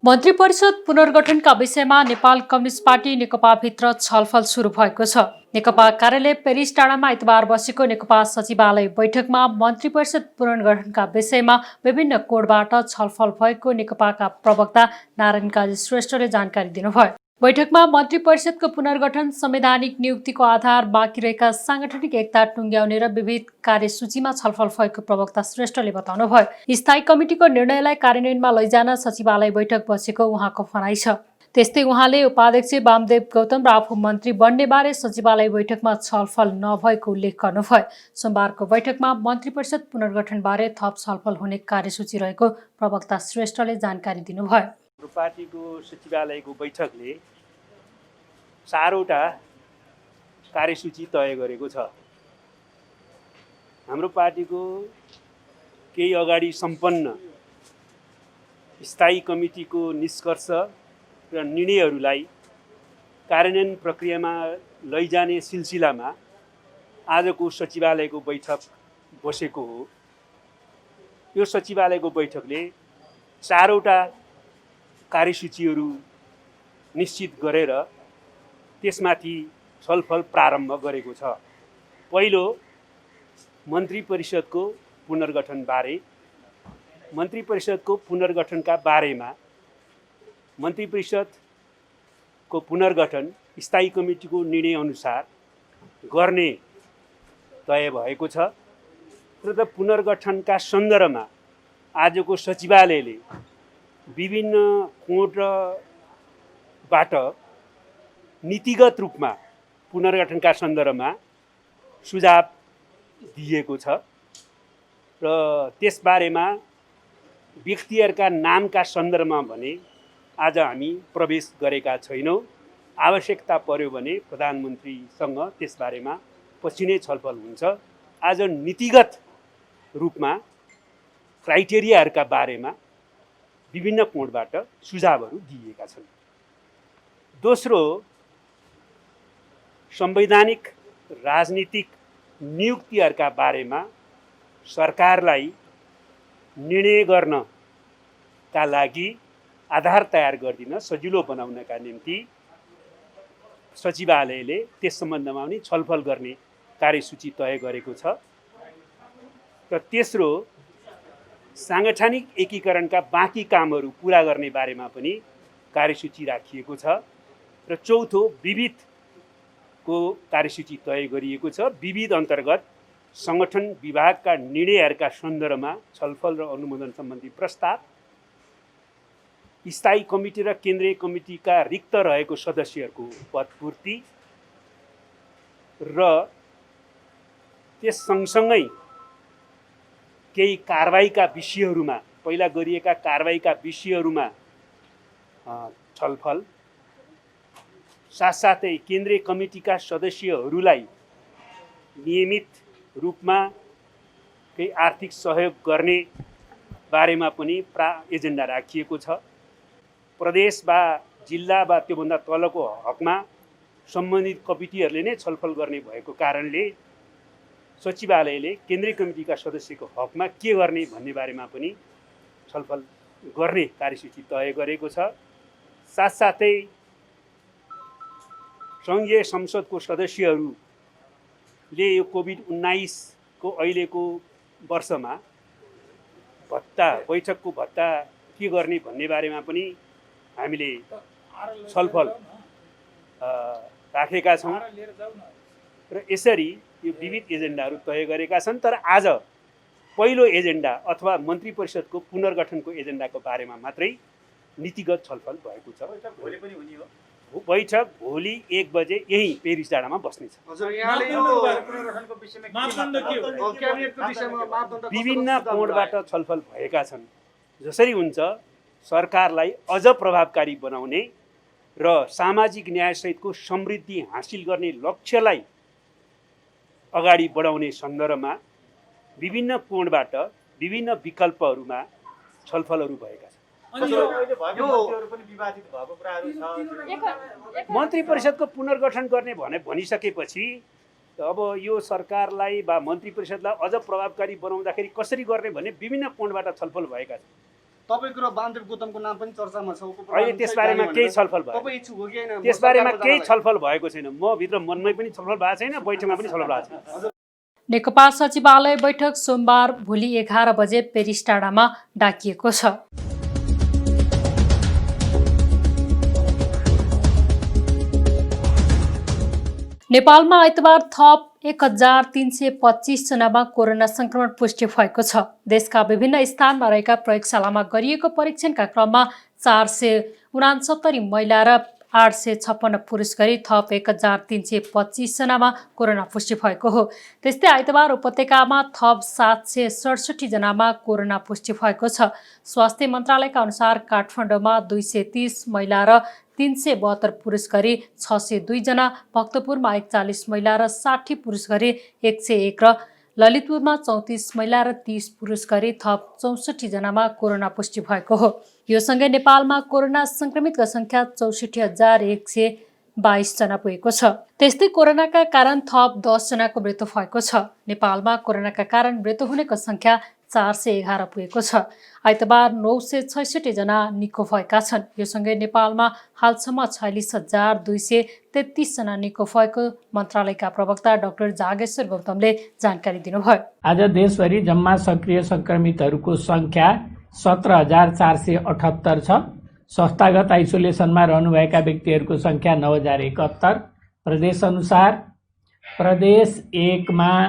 मन्त्री परिषद पुनर्गठनका विषयमा नेपाल कम्युनिस्ट पार्टी नेकपाभित्र छलफल सुरु भएको छ। नेकपा कार्यालय पेरिस टाढामा आइतबार बसेको नेकपा सचिवालय बैठकमा मन्त्री परिषद पुनर्गठनका विषयमा विभिन्न कोणबाट छलफल भएको नेकपाका प्रवक्ता नारायण काजी श्रेष्ठले जानकारी दिनुभयो। बैठकमा मन्त्री परिषदको पुनर्गठन, संवैधानिक नियुक्तिको आधार, बाँकी रहेका सांगठनिक एकता टुङ्ग्याउने र विविध कार्यसूचीमा छलफल भएको प्रवक्ता श्रेष्ठले बताउनुभयो। स्थायी कमिटिको निर्णयलाई कार्यान्वयनमा लैजान सचिवालय बैठक बसेको उहाँको भनाइ छ। त्यस्तै उहाँले उपाध्यक्ष वामदेव गौतम र आफू मन्त्री बन्ने बारे सचिवालय बैठकमा छलफल नभएको उल्लेख गर्नुभयो। सोमबारको बैठकमा मन्त्री परिषद पुनर्गठन बारे थप छलफल हुने कार्यसूची रहेको प्रवक्ता श्रेष्ठले जानकारी दिनुभयो। पार्टीको सचिवालयको बैठकले 4वटा कार्यसूची तय गरेको छ। हाम्रो पार्टीको केही अगाडि सम्पन्न स्थायी कमिटीको निष्कर्ष र निर्णयहरूलाई कार्यान्वयन प्रक्रियामा लैजाने सिलसिलामा आजको सचिवालयको बैठक बसेको हो। यो सचिवालयको बैठकले 4वटा कार्यसूचीहरू निश्चित गरेर त्यसमाथि छलफल प्रारम्भ गरेको छ। पहिलो, मन्त्री परिषदको पुनर्गठनबारे। मन्त्री परिषदको पुनर्गठनका बारेमा मन्त्री परिषदको पुनर्गठन स्थायी कमिटीको निर्णयअनुसार गर्ने तय भएको छ र पुनर्गठनका सन्दर्भमा आजको सचिवालयले विभिन्न कोणबाट नीतिगत रूपमा पुनर्गठनका सन्दर्भमा सुझाव दिएको छ र त्यसबारेमा व्यक्तिहरूका नामका सन्दर्भमा भने आज हामी प्रवेश गरेका छैनौँ। आवश्यकता पर्यो भने प्रधानमन्त्रीसँग त्यसबारेमा पछि नै छलफल हुन्छ। आज नीतिगत रूपमा क्राइटेरियाहरूका बारेमा विभिन्न कोणबाट सुझावहरू दिएका छन्। दोस्रो, संवैधानिक राजनीतिक नियुक्तिहरूका बारेमा सरकारलाई निर्णय गर्नका लागि आधार तयार गरिदिन सजिलो बनाउनका निम्ति सचिवालयले त्यस सम्बन्धमा पनि छलफल गर्ने कार्यसूची तय गरेको छ। र तेस्रो, सांगठनिक एकीकरणका बाँकी कामहरू पुरा गर्ने बारेमा पनि कार्यसूची राखिएको छ। र चौथो, विविधको कार्यसूची तय गरिएको छ। विविध अन्तर्गत सङ्गठन विभागका निर्णयहरूका सन्दर्भमा छलफल र अनुमोदन सम्बन्धी प्रस्ताव, स्थायी कमिटी र केन्द्रीय कमिटीका रिक्त रहेको सदस्यहरूको पदपूर्ति र त्यस सँगसँगै केही कारबाहीका विषयहरूमा, पहिला गरिएका कारबाहीका विषयहरूमा छलफल, साथसाथै केन्द्रीय कमिटीका सदस्यहरूलाई नियमित रूपमा केही आर्थिक सहयोग गर्ने बारेमा पनि एजेन्डा राखिएको छ। प्रदेश वा जिल्ला वा त्योभन्दा तलको हकमा सम्बन्धित कमिटीहरूले नै छलफल गर्ने भएको कारणले सचिवालयले केन्द्रीय कमिटीका सदस्यको हकमा के गर्ने भन्ने बारेमा पनि छलफल गर्ने कार्यसूची तय गरेको छ। साथसाथै सङ्घीय संसदको सदस्यहरूले यो कोभिड-19 को अहिलेको वर्षमा भत्ता, बैठकको भत्ता के गर्ने भन्ने बारेमा पनि हामीले छलफल राखेका छौँ र यसरी यो विविध एजेन्डाहरू तय गरेका छन्। तर आज पहिलो एजेन्डा अथवा मन्त्री परिषदको पुनर्गठनको एजेन्डाको बारेमा मात्रै नीतिगत छलफल भएको छ। बैठक भोलि 1 बजे यही पेरिस डाँडामा बस्नेछ। विभिन्न कोणबाट छलफल भएका छन्। जसरी हुन्छ सरकारलाई अझ प्रभावकारी बनाउने र सामाजिक न्यायसहितको समृद्धि हासिल गर्ने लक्ष्यलाई अगाडि बढाउने सन्दर्भमा विभिन्न कोणबाट विभिन्न विकल्पहरूमा छलफलहरू भएका छन्। मन्त्री परिषदको पुनर्गठन गर्ने भनिसकेपछि अब यो सरकारलाई वा मन्त्री परिषदलाई अझ प्रभावकारी बनाउँदाखेरि कसरी गर्ने भन्ने विभिन्न कोणबाट छलफल भएका छन्। तपाईको र वामदेव गौतमको नाम पनि चर्चामा छ। अहिले त्यसबारेमा केही छलफल भयो? तपाईँ इच्छुक हो कि हैन? त्यसबारेमा केही छलफल भएको छैन। म भित्र मनमै पनि छलफल भएको छैन, बैठकमा पनि छलफल भएको छैन। नेकपा सचिवालय बैठक सोमबार भोलि 11 बजे पेरिस टाढामा डाकिएको छ। नेपालमा आइतबार थप 1325 जनामा कोरोना संक्रमण पुष्टि भएको छ। देशका विभिन्न स्थानमा रहेका प्रयोगशालामा गरिएको परीक्षणका क्रममा 469 महिला र 856 पुरुष गरी थप 1325 जनामा कोरोना पुष्टि भएको हो। त्यस्तै आइतबार उपत्यकामा थप 767 जनामा कोरोना पुष्टि भएको छ। स्वास्थ्य मन्त्रालयका अनुसार काठमाडौँमा 230 महिला र 372 पुरुष गरी 602 जना, भक्तपुरमा 41 महिला र 60 पुरुष गरी 101 र ललितपुरमा 34 महिला र 30 पुरुष गरी थप 64 जनामा कोरोना पुष्टि भएको हो। यो सँगै नेपालमा कोरोना संक्रमितको संख्या 64,122 जना पुगेको छ। त्यस्तै कोरोनाका कारण थप 10 जनाको मृत्यु भएको छ। नेपालमा कोरोनाका कारण मृत्यु हुनेको संख्या 411 पुगेको छ। आइतबार 966 जना निको भएका छन्। यो सँगै नेपालमा हालसम्म 46,233 जना निको भएको मन्त्रालयका प्रवक्ता डाक्टर जागेश्वर गौतमले जानकारी दिनुभयो। आज देशभरि जम्मा सक्रिय संक्रमितहरूको संख्या 17,478 छ। संस्थागत आइसोलेसनमा रहनुभएका व्यक्तिहरूको संख्या 9,071। प्रदेश अनुसार प्रदेश 1 मा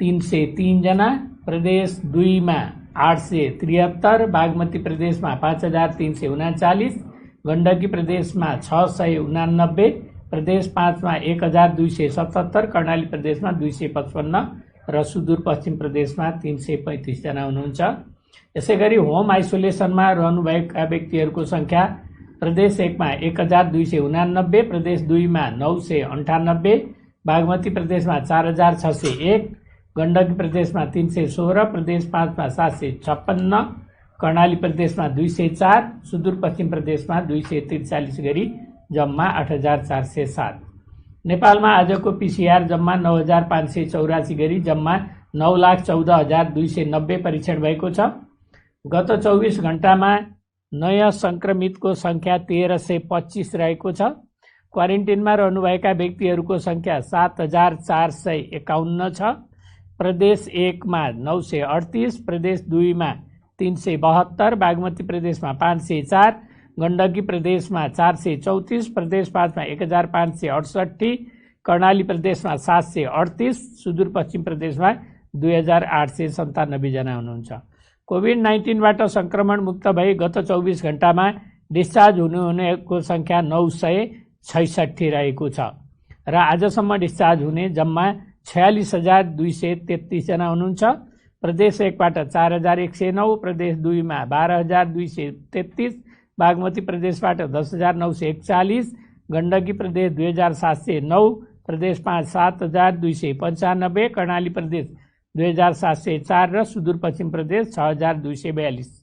303 जना, प्रदेश 2 मा 873, बागमती प्रदेशमा 5,339, गण्डकी प्रदेशमा 689, प्रदेश 5 मा 1,277, कर्णाली प्रदेशमा 255 र सुदूरपश्चिम प्रदेशमा 335 जना हुनुहुन्छ। यसैगरी होम आइसोलेसनमा रहनुभएका व्यक्तिहरूको संख्या प्रदेश 1 मा 1,289, प्रदेश 2 मा 998, बागमती प्रदेशमा 4,601, गण्डकी प्रदेशमा 316, प्रदेश 5 मा 756, कर्णाली प्रदेशमा 204, सुदूरपश्चिम प्रदेशमा 243 गरी जम्मा 8,407। नेपालमा आजको पीसीआर जम्मा 9,584 गरी जम्मा 9,14,290 परीक्षण भएको छ। गत 24 घण्टामा नयाँ संक्रमितको संख्या 1,325 रहेको छ। क्वारेन्टिनमा रहनुभएका व्यक्तिहरूको संख्या 7,451 छ। प्रदेश 1 मा 938, प्रदेश 2 मा 372, बागमती प्रदेशमा 504, गण्डकी प्रदेशमा 434, प्रदेश 5 मा 1,568, कर्णाली प्रदेशमा 738, सुदूरपश्चिम प्रदेशमा 2,897 जना हुनुहुन्छ। कोभिड-19बाट संक्रमण मुक्त भई गत 24 घण्टामा डिस्चार्ज हुनेको संख्या 966 रहेको छ र आजसम्म डिस्चार्ज हुने जम्मा 46,233 जना हुनुहुन्छ। प्रदेश 1 बाट 4,109, प्रदेश 2 मा 12,233, बागमती प्रदेशबाट 10,941, गण्डकी प्रदेश 2,709, प्रदेश 5 7,295, कर्णाली प्रदेश 2,704 र सुदूरपश्चिम प्रदेश 6,242।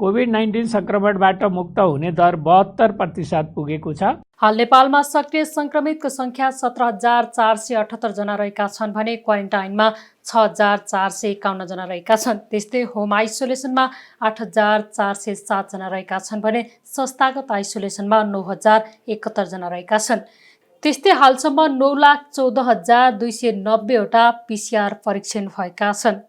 कोभिड-19 संक्रमणबाट मुक्त हुने दर 72% पुगेको छ। हाल नेपालमा सक्रिय संक्रमितको संख्या 17,478 जना रहेका छन् भने क्वारेन्टाइनमा 6,451 जना रहेका छन्। त्यस्तै होम आइसोलेसनमा 8,407 जना रहेका छन् भने संस्थागत आइसोलेसनमा 9,071 जना रहेका छन्। त्यस्तै हालसम्म 9,14,290 वटा पीसीआर परीक्षण भएका छन्।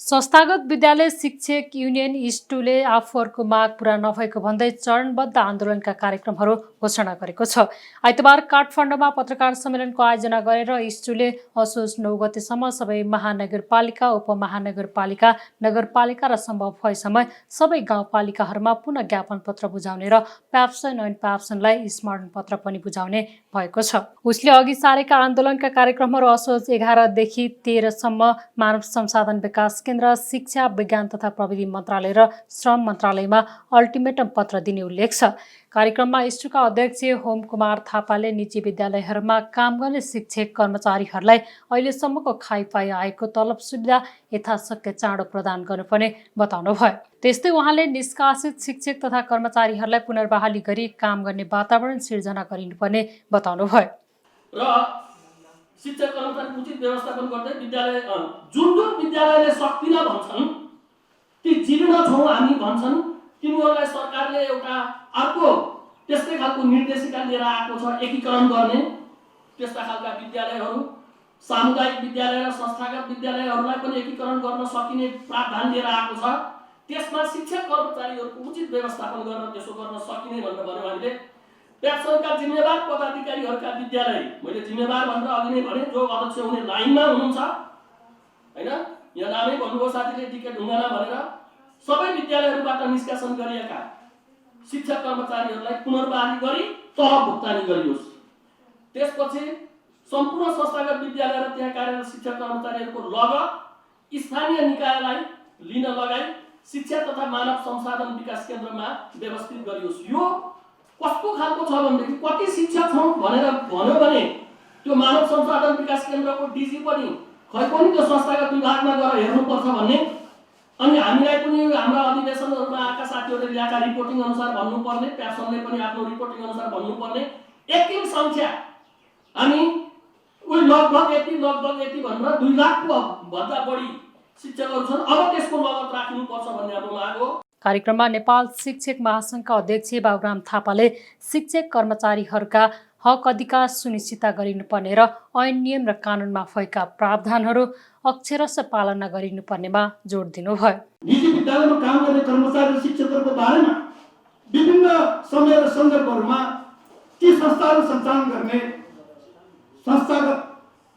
संस्थागत विद्यालय शिक्षक युनियन इस्टुले आफूहरूको माग पूरा नभएको भन्दै चरणबद्ध आन्दोलनका कार्यक्रमहरू घोषणा गरेको छ। आइतबार काठमाडौँमा पत्रकार सम्मेलनको आयोजना गरेर इस्टुले असोज 9 गतेसम्म सबै महानगरपालिका, उपमहानगरपालिका, नगरपालिका र सम्भव भएसम्म सबै गाउँपालिकाहरूमा पुनः ज्ञापन पत्र बुझाउने र प्याप्सन एन्ड प्याप्सनलाई स्मरण पत्र पनि बुझाउने भएको छ। उसले अघि सारेका आन्दोलनका कार्यक्रमहरू असोज 11 देखि 13 सम्म मानव संसाधन विकास केन्द्र, शिक्षा, विज्ञान तथा प्रविधि मन्त्रालय र श्रम मन्त्रालयमा अल्टिमेटम पत्र दिने उल्लेख छ। कार्यक्रममा इस्टुका अध्यक्ष होम कुमार थापाले निजी विद्यालयहरूमा काम गर्ने शिक्षक कर्मचारीहरूलाई अहिलेसम्मको खाइपाई आएको तलब सुविधा यथाशक्य चाँडो प्रदान गर्नुपर्ने बताउनुभयो। त्यस्तै उहाँले निष्कासित शिक्षक तथा कर्मचारीहरूलाई पुनर्बहाली गरी काम गर्ने वातावरण सिर्जना गरिनुपर्ने बताउनुभयो। र शिक्षक कर्मचारी उचित व्यवस्थापन गर्दै विद्यालय जुन विद्यालयले सक्दिन भन्छन् ती जीर्ण छौँ हामी भन्छन् तिनीहरूलाई सरकारले एउटा अर्को त्यस्तै खालको निर्देशिका लिएर आएको छ एकीकरण गर्ने। त्यस्ता खालका विद्यालयहरू सामुदायिक विद्यालय र संस्थागत विद्यालयहरूलाई पनि एकीकरण गर्न सकिने प्रावधान लिएर आएको छ। त्यसमा शिक्षक कर्मचारीहरूको उचित व्यवस्थापन गर्न त्यसो गर्न सकिने भनेर भन्यो हामीले प्याप्सनका जिम्मेवार पदाधिकारीहरूका विद्यालय मैले जिम्मेवार भनेर अघि नै भने जो अध्यक्ष हुने लाइनमा हुनुहुन्छ हैन यहाँ नामै भन्नुभयो साथीले टिकट ढुङ्गाना भनेर सबै विद्यालयहरूबाट निष्कासन गरिएका शिक्षक कर्मचारीहरूलाई पुनर्बहाली गरी तलब भुक्तानी गरियोस्। त्यसपछि सम्पूर्ण संस्थागत विद्यालय र त्यहाँ कार्यरत शिक्षक कर्मचारीहरूको लगत स्थानीय निकायलाई लिन लगाई शिक्षा तथा मानव संसाधन विकास केन्द्रमा व्यवस्थित गरियोस्। यो कस्तो खालको छ भनेदेखि कति शिक्षक छौँ भनेर भन्यो भने त्यो मानव संसाधन विकास केन्द्रको डिजी पनि खै पनि त्यो संस्थागत विभागमा गएर हेर्नुपर्छ भन्ने अनि हामीलाई पनि हाम्रा अधिवेशनहरूमा आएका साथीहरूले ल्याएका रिपोर्टिङ अनुसार भन्नुपर्ने प्याप्सनले पनि आफ्नो रिपोर्टिङ अनुसार भन्नुपर्ने एकिन सङ्ख्या हामी उही लगभग यति भनेर 2 लाखको भन्दा बढी शिक्षकहरू छन्। अब त्यसको लगत राख्नुपर्छ भन्ने हाम्रो माग हो। कार्यक्रममा नेपाल शिक्षक महासङ्घका अध्यक्ष बाबुराम थापाले शिक्षक कर्मचारीहरूका हक अधिकार सुनिश्चित गरिनुपर्ने र ऐन नियम र कानुनमा भएका प्रावधानहरू अक्षरशः पालना गरिनुपर्नेमा जोड दिनुभयो। निजी विद्यालयमा काम गर्ने कर्मचारी र शिक्षकहरूको बारेमा विभिन्न समय र सन्दर्भहरूमा ती संस्थाहरू सञ्चालन गर्ने संस्थागत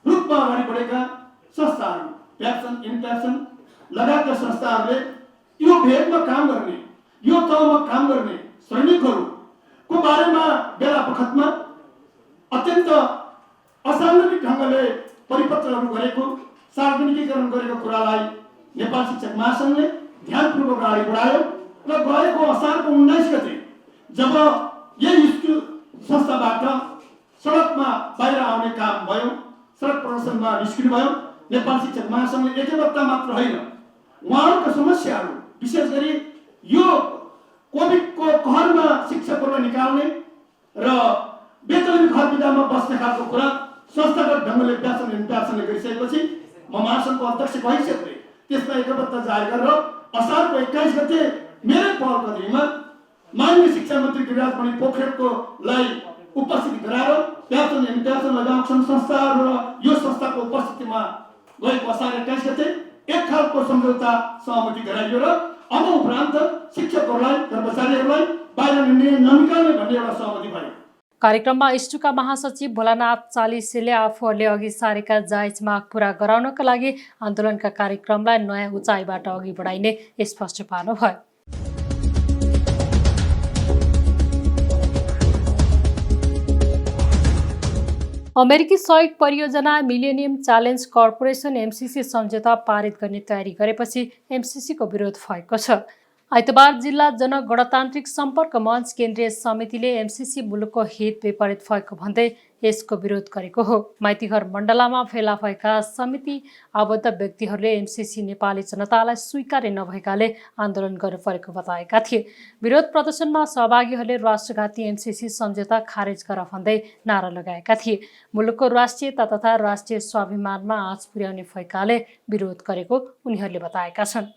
रूपमा अगाडि बढेका संस्थाहरू प्याप्सन इनप्याप्सन लगायतका संस्थाहरूले यो भेगमा काम गर्ने यो तहमा काम गर्ने सैनिकहरूको बारेमा बेला बखतमा अत्यन्त असामान्य ढङ्गले परिपत्रहरू गरेको सार्वजनिकीकरण गरेको कुरालाई नेपाल शिक्षक महासङ्घले ध्यानपूर्वक अगाडि बढायो र गएको असारको 19 गते जब यही स्कुल संस्थाबाट सडकमा बाहिर आउने काम भयो सडक प्रदर्शनमा निस्किनु भयो नेपाल शिक्षक महासङ्घले एकैवटा मात्र होइन उहाँहरूको समस्याहरू विशेष गरी यो कोभिडको कहरमा शिक्षकहरूलाई निकाल्ने र बेतलबी घर विधामा बस्ने खालको कुरा संस्थागत ढङ्गले प्याप्सनले गरिसकेपछि म महासङ्घको अध्यक्षको हैसियतले त्यसलाई एकबद्ध जारी गरेर असारको 21 गते मेरै पहल कदमीमा माननीय शिक्षा मन्त्री गिरिराज पोखरेलकोलाई उपस्थिति गराएर प्याप्सन इनप्याप्सन लगाउँछन् संस्थाहरू र यो संस्थाको उपस्थितिमा गएको असार 21 गते एक खालको सम्झौता सहमति गराइयो र अब उपरान्त शिक्षकहरूलाई कर्मचारीहरूलाई बाहिर ननिकाल्ने भन्ने एउटा सहमति भयो। कार्यक्रममा इस्टुका महासचिव भोलानाथ चालिसेले आफूहरूले अघि सारेका जायज माग पूरा गराउनका लागि आन्दोलनका कार्यक्रमलाई नयाँ उचाइबाट अघि बढाइने स्पष्ट पार्नुभयो। अमेरिकी सहयोग परियोजना मिलेनियम च्यालेन्ज कर्पोरेसन एमसीसी सम्झौता पारित गर्ने तयारी गरेपछि एमसीसीको विरोध भएको छ। आइतबार जिल्ला जनगणतान्त्रिक सम्पर्क मञ्च केन्द्रीय समितिले एमसीसी मुलुकको हित विपरीत भएको भन्दै यसको विरोध गरेको हो। माइतीघर मण्डलामा फेला भएका समिति आबद्ध व्यक्तिहरूले एमसीसी नेपाली जनतालाई स्वीकार्य नभएकाले आन्दोलन गर्नु परेको बताएका थिए। विरोध प्रदर्शनमा सहभागीहरूले राष्ट्रघाती एमसीसी सम्झौता खारेज गर भन्दै नारा लगाएका थिए। मुलुकको राष्ट्रियता तथा राष्ट्रिय स्वाभिमानमा आँच पुर्याउने भएकाले विरोध गरेको उनीहरूले बताएका छन्।